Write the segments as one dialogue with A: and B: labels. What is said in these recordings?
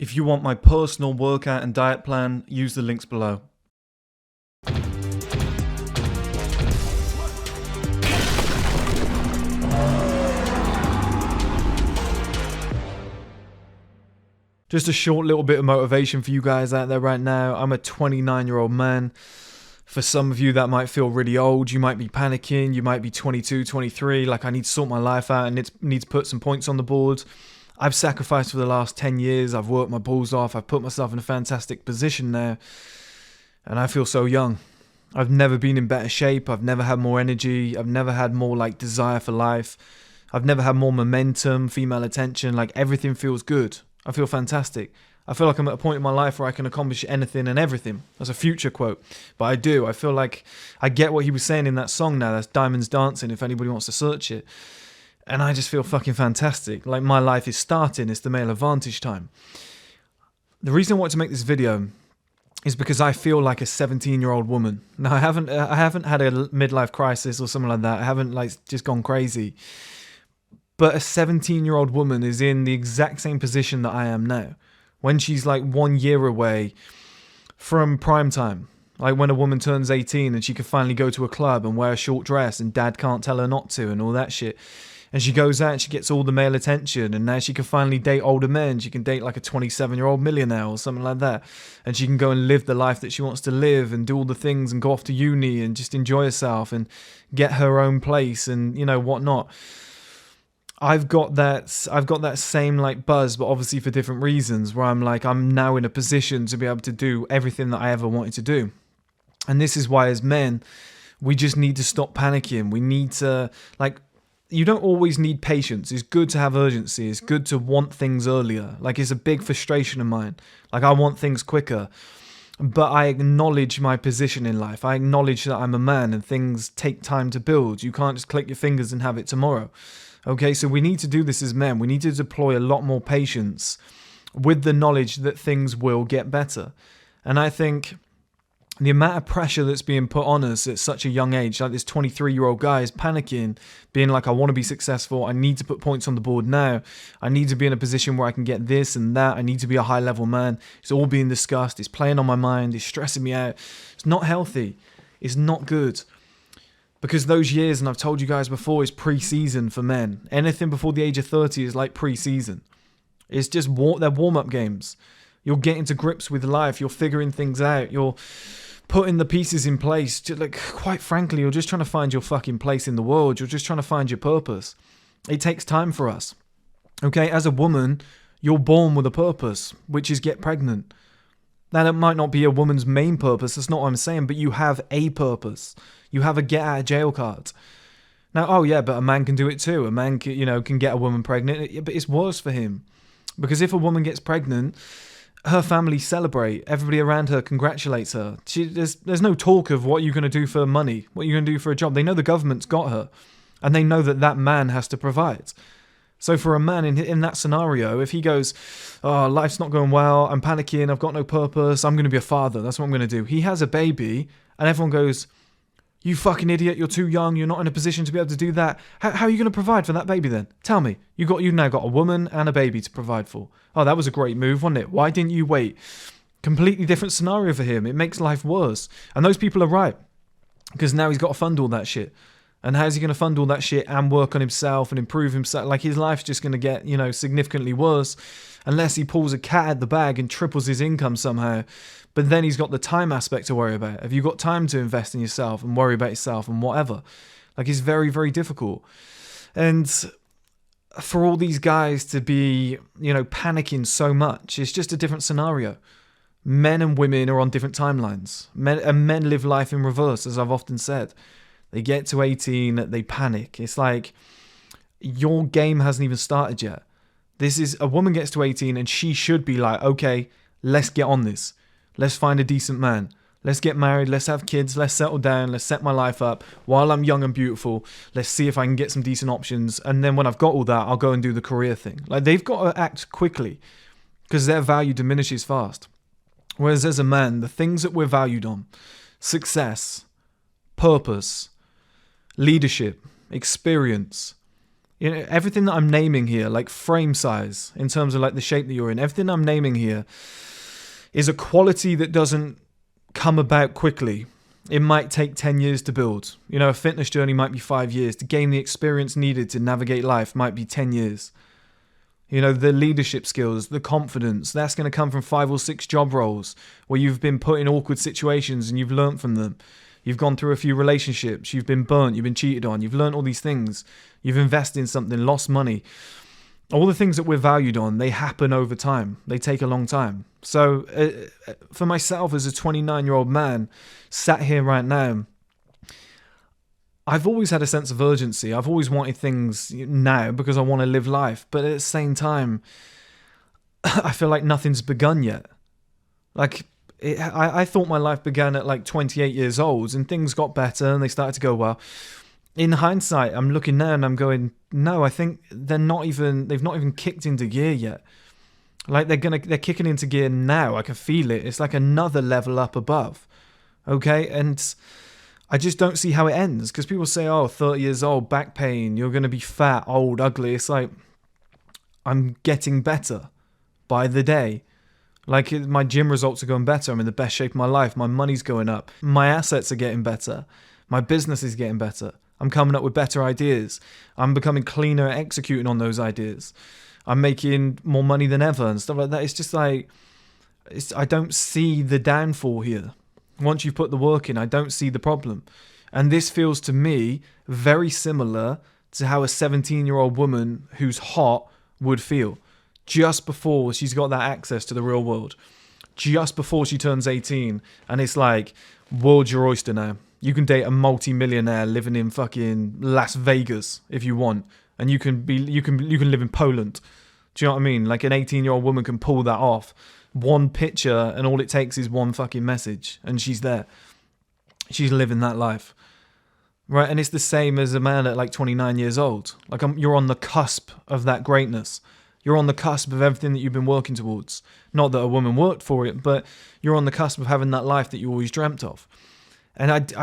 A: If you want my personal workout and diet plan, use the links below. Just a short little bit of motivation for you guys out there right now. I'm a 29-year-old man. For some of you, that might feel really old. You might be panicking. You might be 22, 23. Like, I need to sort my life out and need to put some points on the board. I've sacrificed for the last 10 years. I've worked my balls off. I've put myself in a fantastic position now. And I feel so young. I've never been in better shape. I've never had more energy. I've never had more, desire for life. I've never had more momentum, female attention. Everything feels good. I feel fantastic. I feel like I'm at a point in my life where I can accomplish anything and everything. That's a Future quote. But I do. I feel like I get what he was saying in that song now. That's Diamonds Dancing, if anybody wants to search it. And I just feel fucking fantastic. Like, my life is starting. It's the male advantage time. The reason I wanted to make this video is because I feel like a 17-year-old woman. Now, I haven't had a midlife crisis or something like that. I haven't just gone crazy. But a 17-year-old woman is in the exact same position that I am now. When she's 1 year away from prime time. Like when a woman turns 18 and she can finally go to a club and wear a short dress and dad can't tell her not to and all that shit. And she goes out and she gets all the male attention, and now she can finally date older men. She can date a 27-year-old millionaire or something like that. And she can go and live the life that she wants to live and do all the things and go off to uni and just enjoy herself and get her own place and, whatnot. I've got that same buzz, but obviously for different reasons, where I'm now in a position to be able to do everything that I ever wanted to do. And this is why, as men, we just need to stop panicking. We need to, you don't always need patience. It's good to have urgency. It's good to want things earlier. It's a big frustration of mine. I want things quicker. But I acknowledge my position in life. I acknowledge that I'm a man and things take time to build. You can't just click your fingers and have it tomorrow. Okay, so we need to do this as men. We need to deploy a lot more patience with the knowledge that things will get better. And I think the amount of pressure that's being put on us at such a young age, this 23-year-old guy is panicking, being I want to be successful. I need to put points on the board now. I need to be in a position where I can get this and that. I need to be a high-level man. It's all being discussed. It's playing on my mind. It's stressing me out. It's not healthy. It's not good. Because those years, and I've told you guys before, is pre-season for men. Anything before the age of 30 is like pre-season. It's just they're warm-up games. You're getting to grips with life. You're figuring things out. You're putting the pieces in place. Quite frankly, you're just trying to find your fucking place in the world. You're just trying to find your purpose. It takes time for us. Okay, as a woman, you're born with a purpose, which is get pregnant. Now, that might not be a woman's main purpose. That's not what I'm saying. But you have a purpose. You have a get out of jail card. Now, oh yeah, but a man can do it too. A man can get a woman pregnant. But it's worse for him. Because if a woman gets pregnant, her family celebrate. Everybody around her congratulates her. There's no talk of what you're going to do for money. What you're going to do for a job. They know the government's got her. And they know that man has to provide. So for a man in that scenario, if he goes, oh, life's not going well, I'm panicking, I've got no purpose, I'm going to be a father, that's what I'm going to do. He has a baby, and everyone goes, you fucking idiot, you're too young, you're not in a position to be able to do that. How are you going to provide for that baby then? Tell me. You've now got a woman and a baby to provide for. Oh, that was a great move, wasn't it? Why didn't you wait? Completely different scenario for him. It makes life worse. And those people are right. Because now he's got to fund all that shit. And how's he going to fund all that shit and work on himself and improve himself? His life's just going to get, significantly worse unless he pulls a cat out the bag and triples his income somehow. But then he's got the time aspect to worry about. Have you got time to invest in yourself and worry about yourself and whatever? It's very, very difficult. And for all these guys to be, panicking so much, it's just a different scenario. Men and women are on different timelines. Men live life in reverse, as I've often said. They get to 18, they panic. It's your game hasn't even started yet. A woman gets to 18 and she should be okay, let's get on this. Let's find a decent man. Let's get married. Let's have kids. Let's settle down. Let's set my life up while I'm young and beautiful. Let's see if I can get some decent options. And then when I've got all that, I'll go and do the career thing. They've got to act quickly because their value diminishes fast. Whereas as a man, the things that we're valued on, success, purpose, leadership, experience, You know, everything that I'm naming here, like frame size, in terms of like the shape that you're in, everything I'm naming here is a quality that doesn't come about quickly. It might take 10 years to build. You know, a fitness journey might be 5 years. To gain the experience needed to navigate life might be 10 years. You know, the leadership skills, the confidence, that's going to come from 5 or 6 job roles where you've been put in awkward situations and you've learned from them. You've gone through a few relationships, you've been burnt, you've been cheated on, you've learned all these things. You've invested in something, lost money. All the things that we're valued on, they happen over time. They take a long time. So for myself as a 29-year-old man sat here right now, I've always had a sense of urgency. I've always wanted things now because I want to live life. But at the same time, I feel like nothing's begun yet. Like, I thought my life began at like 28 years old and things got better and they started to go well. In hindsight, I'm looking now and I'm going, no, I think they've not even kicked into gear yet. Like they're kicking into gear now. I can feel it. It's like another level up above. Okay. And I just don't see how it ends, because people say, oh, 30 years old, back pain, you're going to be fat, old, ugly. It's like, I'm getting better by the day. Like, my gym results are going better. I'm in the best shape of my life. My money's going up. My assets are getting better. My business is getting better. I'm coming up with better ideas. I'm becoming cleaner at executing on those ideas. I'm making more money than ever and stuff like that. It's just like, I don't see the downfall here. Once you've put the work in, I don't see the problem. And this feels to me very similar to how a 17-year-old woman who's hot would feel just before she's got that access to the real world. Just before she turns 18. And it's like, world's your oyster now. You can date a multi-millionaire living in fucking Las Vegas if you want. And you can live in Poland. Do you know what I mean? Like, an 18-year-old woman can pull that off. One picture and all it takes is one fucking message and she's there. She's living that life. Right? And it's the same as a man at like 29 years old. Like, you're on the cusp of that greatness. You're on the cusp of everything that you've been working towards. Not that a woman worked for it, but you're on the cusp of having that life that you always dreamt of. And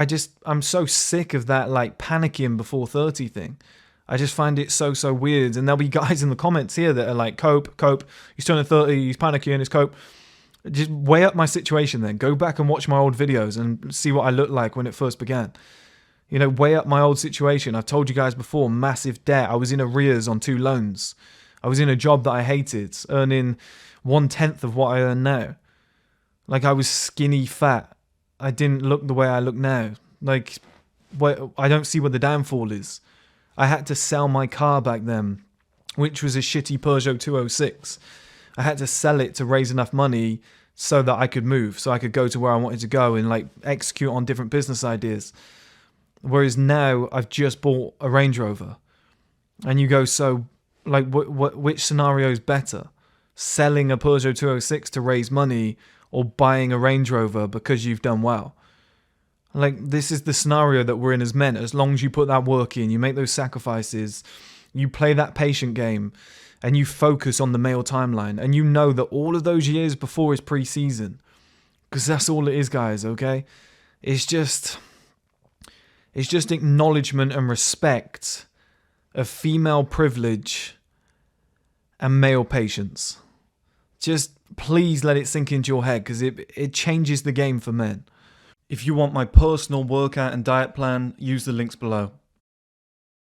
A: I'm so sick of that, like, panicking before 30 thing. I just find it so weird. And there'll be guys in the comments here that are like, cope, he's turning 30, he's panicking, it's cope. Just weigh up my situation then. Go back and watch my old videos and see what I looked like when it first began. You know, weigh up my old situation. I've told you guys before, massive debt. I was in arrears on 2 loans. I was in a job that I hated, earning 1/10 of what I earn now. Like, I was skinny fat. I didn't look the way I look now. Like, I don't see what the downfall is. I had to sell my car back then, which was a shitty Peugeot 206. I had to sell it to raise enough money so that I could move, so I could go to where I wanted to go and like execute on different business ideas. Whereas now I've just bought a Range Rover. And you go, so like which scenario is better? Selling a Peugeot 206 to raise money or buying a Range Rover because you've done well? Like, this is the scenario that we're in as men. As long as you put that work in, you make those sacrifices, you play that patient game, and you focus on the male timeline, and you know that all of those years before is preseason. Because that's all it is, guys, okay? It's just acknowledgement and respect of female privilege and male patience. Just please let it sink into your head, because it changes the game for men. If you want my personal workout and diet plan, use the links below.